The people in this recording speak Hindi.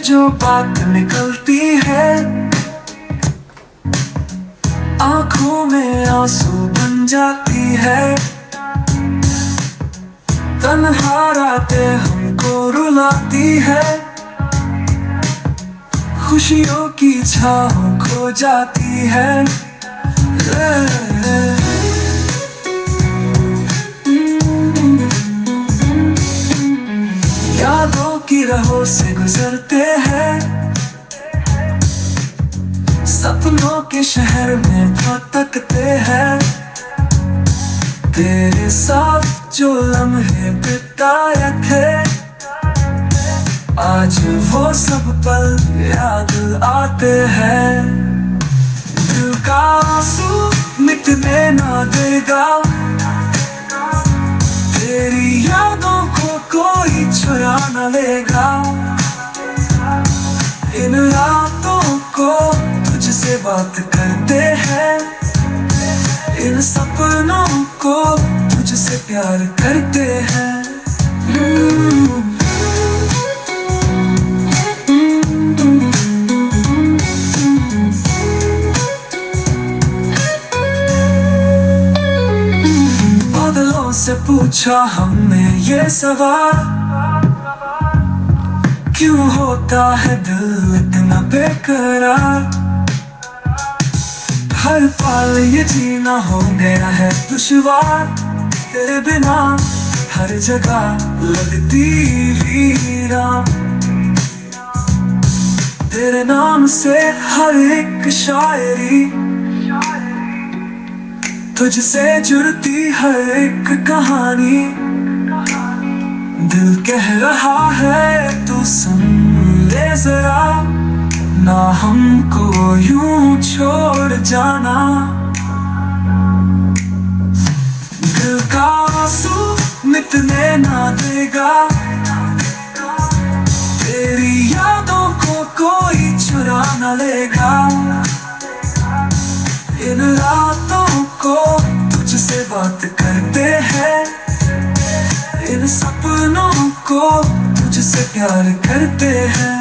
जो बात निकलती है, आंखों में आंसू बन जाती है। तन्हा रातें हमको रुलाती है, खुशियों की छाँव खो जाती है। यादों की राहों से गुजरते हैं, सपनों के शहर में भटकते हैं। तेरे साथ जो लम्हे बिताए थे, आज वो सब पल याद आते हैं। दिल का आंसू मिटने ना देगा, तेरी यादों को कोई चुरा न लेगा। इन रातों को तुझसे बात करते हैं, इन सपनों को तुझसे प्यार करते हैं। बादलों से पूछा हमने ये सवाल, क्यों होता है दिल इतना बेकरार। हर पल ये जीना हो गया है दुश्वार, तेरे बिना हर जगह लगती वीरान। तेरे नाम से हर एक शायरी, तुझसे जुड़ती हर एक कहानी। दिल कह रहा है तू सुन ले जरा, ना हमको यूं छोड़ जाना। दिल का आंसू मिटने ना देगा, तेरी यादों को कोई चुरा न लेगा। इन रातों को तुझसे बात करते हैं, इन सपनों को तुझसे प्यार करते हैं।